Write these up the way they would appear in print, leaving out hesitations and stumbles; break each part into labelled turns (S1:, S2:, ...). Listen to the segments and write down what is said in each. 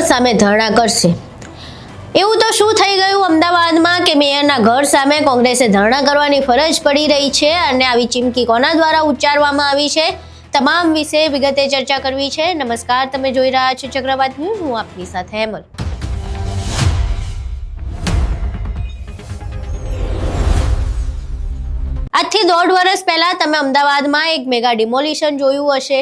S1: સામે ધરણા કરશે। એવું તો શું થઈ ગયું અમદાવાદમાં કે મેયરના ઘર સામે કોંગ્રેસે ધરણા કરવાની ફરજ પડી રહી છે અને આવી ચીમકી કોના દ્વારા ઉચ્ચારવામાં આવી છે, તમામ વિશે વિગતે ચર્ચા કરવી છે। નમસ્કાર, તમે જોઈ રહ્યા છો ચક્રવાત ન્યૂઝ, હું આપની સાથે હેમલ। આજથી 1.5 વર્ષ પહેલા તમે અમદાવાદમાં એક મેગા ડિમોલિશન જોયું હશે।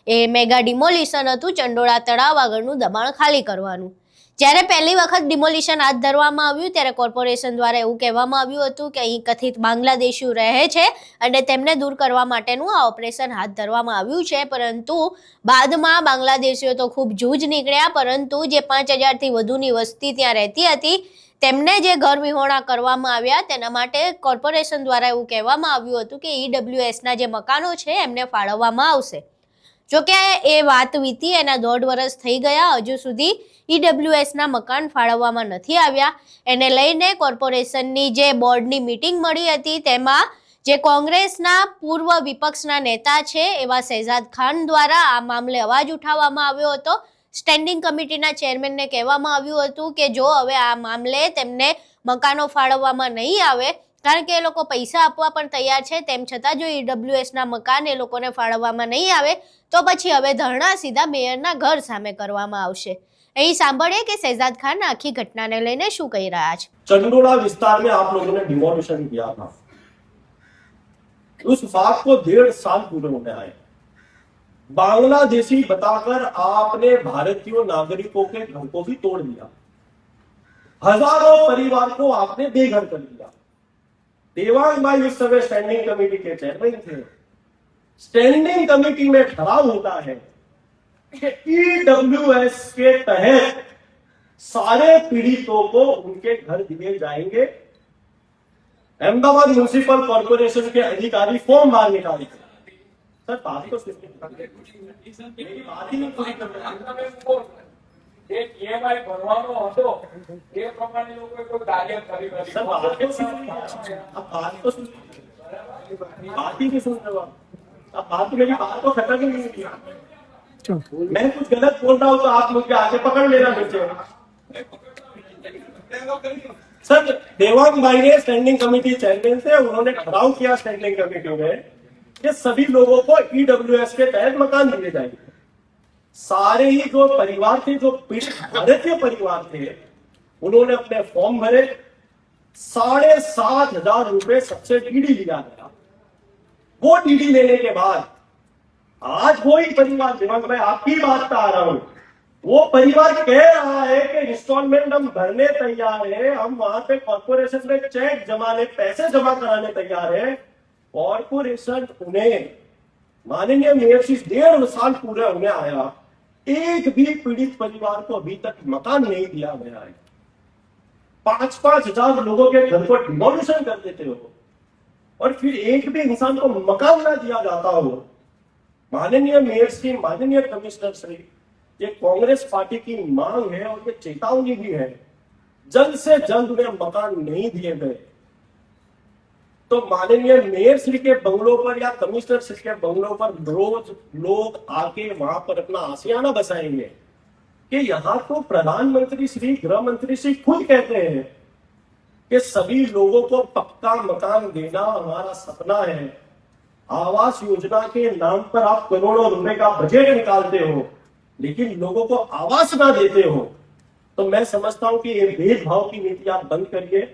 S1: એ મેગા ડિમોલિશન હતું ચંડોળા તળાવ આગળનું દબાણ ખાલી કરવાનું। જ્યારે પહેલી વખત ડિમોલિશન હાથ ધરવામાં આવ્યું ત્યારે કોર્પોરેશન દ્વારા એવું કહેવામાં આવ્યું હતું કે અહીં કથિત બાંગ્લાદેશીઓ રહે છે અને તેમને દૂર કરવા માટેનું આ ઓપરેશન હાથ ધરવામાં આવ્યું છે। પરંતુ બાદમાં બાંગ્લાદેશીઓ તો ખૂબ જૂજ નીકળ્યા, પરંતુ જે 5000થી વધુની વસ્તી ત્યાં રહેતી હતી તેમને જે ઘર વિહોણા કરવામાં આવ્યા તેના માટે કોર્પોરેશન દ્વારા એવું કહેવામાં આવ્યું હતું કે ઈડબ્લ્યુએસના જે મકાનો છે એમને ફાળવવામાં આવશે। જોકે એ વાત વીતી એના 1.5 વર્ષ થઈ ગયા, હજુ સુધી ઈડબ્લ્યુએસના મકાન ફાળવવામાં નથી આવ્યા। એને લઈને કોર્પોરેશનની જે બોર્ડની મીટિંગ મળી હતી તેમાં જે કોંગ્રેસના પૂર્વ વિપક્ષના નેતા છે એવા શહેજાદ ખાન દ્વારા આ મામલે અવાજ ઉઠાવવામાં આવ્યો હતો। સ્ટેન્ડિંગ કમિટીના ચેરમેનને કહેવામાં આવ્યું હતું કે જો હવે આ મામલે તેમને મકાનો ફાળવવામાં નહીં આવે, કારણ કે એ લોકો પૈસા આપવા પણ તૈયાર છે, તેમ છતાં જો ઈડબ્લ્યુએસના મકાન એ લોકોને ફાળવવામાં નહીં આવે તો પછી હવે ધરણા સીધા મેયરના ઘર સામે કરવામાં આવશે। અહીં સાંભળીએ કે શહેજાદ ખાન આખી ઘટનાને લઈને શું કહી રહ્યા છે।
S2: चंडोला विस्तार में आप लोगों ने डिमोलिशन किया था, उस बात को 1.5 साल पूरे होने आए। बांग्लादेशी बताकर आपने भारतीय नागरिकों के घर को भी तोड़ दिया, हजारों परिवार को आपने बेघर कर दिया। देवांग भाई उस समय स्टैंडिंग कमेटी के चेयरमैन थे। स्टैंडिंग कमेटी में ठहराव होता है कि ईडब्ल्यूएस के तहत सारे पीड़ितों को उनके घर दिए जाएंगे। अहमदाबाद म्युनिसिपल कॉर्पोरेशन के अधिकारी फॉर्म बाहर निकाले थे। सर बात तो मेरी बात ही नहीं पूरी कर रहे।
S3: एक ईएमआई भरવાનો હતો એ પ્રમાણે લોકોએ કોઈ કાર્ય કરી નથી।
S2: सर बात तो सुन, अब बात तो सुन, बात ही नहीं सुन रहे हो आप। अब बात मेरी बात को खत्म ही नहीं किया। मैं कुछ गलत बोल रहा हूँ तो आप मुझे आगे पकड़ लेना मुझे। सर देवांग भाई ने स्टैंडिंग कमेटी चेयरमैन थे, उन्होंने ठहराव किया स्टैंडिंग कमेटी में कि सभी लोगों को ईडब्ल्यूएस के तहत मकान दिए जाएंगे। सारे ही जो परिवार थे, जो पीड़ित भारतीय परिवार थे, उन्होंने अपने फॉर्म भरे। 7,500 रुपए सबसे डीडी लिया गया। वो डीडी लेने के बाद आज वही परिवार, दिमाग में आपकी बात पे आ रहा हूं, वो परिवार कह रहा है कि इंस्टॉलमेंट हम भरने तैयार है, हम वहां पे कॉर्पोरेशन में चेक जमाने, पैसे जमा कराने तैयार है। कॉर्पोरेशन उन्हें माननीय मेयर से 1.5 साल पूरे होने आया, एक भी पीड़ित परिवार को अभी तक मकान नहीं दिया गया है। 5-5 हजार लोगों के घर को डिमोलिशन कर देते हो और फिर एक भी इंसान को मकान ना दिया जाता हो। माननीय मेयर श्री, माननीय कमिश्नर श्री, ये कांग्रेस पार्टी की मांग है और ये चेतावनी भी है, जल्द से जल्द उन्हें मकान नहीं दिए गए तो माननीय मेयर श्री के बंगलों पर या कमिश्नर श्री के बंगलों पर रोज लोग आके वहां पर अपना आशियाना बसाएंगे कि यहाँ तो प्रधानमंत्री श्री, गृह मंत्री श्री खुद कहते हैं कि सभी लोगों को पक्का मकान देना हमारा सपना है। आवास योजना के नाम पर आप करोड़ों रुपए का बजट निकालते हो लेकिन लोगों को आवास ना देते हो, तो मैं समझता हूं कि ये भेदभाव की नीति आप बंद करिए।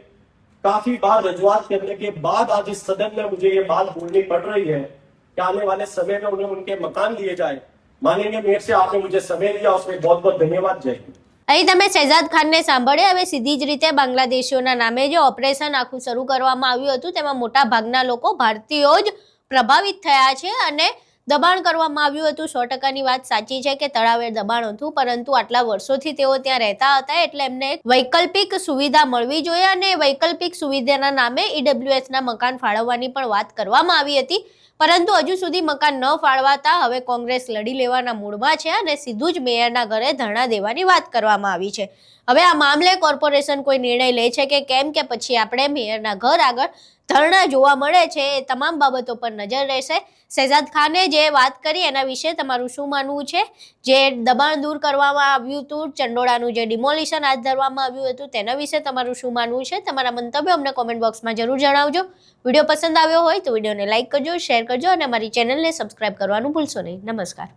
S2: काफी बार रजूआत करने के बाद आज इस सदन में मुझे ये बात बोलनी पड़ रही है कि आने वाले समय में उन्हें उनके मकान दिए जाए। माननीय मेयर से आपने मुझे समय दिया, उसमें बहुत बहुत धन्यवाद। जय हिंद।
S1: અહીં તમે શહેજાદ ખાનને સાંભળ્યા। હવે સીધી જ રીતે બાંગ્લાદેશીઓના નામે જે ઓપરેશન આખું શરૂ કરવામાં આવ્યું હતું તેમાં મોટા ભાગના લોકો ભારતીયો જ પ્રભાવિત થયા છે અને દબાણ કરવામાં આવ્યું હતું। 100%ની વાત સાચી છે કે તળાવે દબાણ હતું, પરંતુ આટલા વર્ષોથી તેઓ ત્યાં રહેતા હતા એટલે એમને વૈકલ્પિક સુવિધા મળવી જોઈએ અને વૈકલ્પિક સુવિધાના નામે ઈડબ્લ્યુએસના મકાન ફાળવવાની પણ વાત કરવામાં આવી હતી, પરંતુ હજુ સુધી મકાન ન ફાળવાતા હવે કોંગ્રેસ લડી લેવાના મૂડમાં છે અને સીધું જ મેયરના ઘરે ધરણા દેવાની વાત કરવામાં આવી છે। હવે આ મામલે કોર્પોરેશન કોઈ નિર્ણય લે છે કે કેમ, કે પછી આપણે મેયરના ઘર આગળ ધરણા જોવા મળે છે, એ તમામ બાબતો પર નજર રહેશે. શહેજાદ ખાને જે વાત કરી એના વિશે તમારું શું માનવું છે? જે દબાણ દૂર કરવામાં આવ્યું હતું, ચંડોળાનું જે ડિમોલિશન હાથ ધરવામાં આવ્યું હતું, તેના વિશે તમારું શું માનવું છે? તમારા મંતવ્યો અમને કોમેન્ટ બોક્સમાં જરૂર જણાવજો. વિડીયો પસંદ આવ્યો હોય તો વિડીયોને લાઇક કરજો, શેર કરજો અને અમારી ચેનલને સબસ્ક્રાઇબ કરવાનું ભૂલશો નહીં. નમસ્કાર.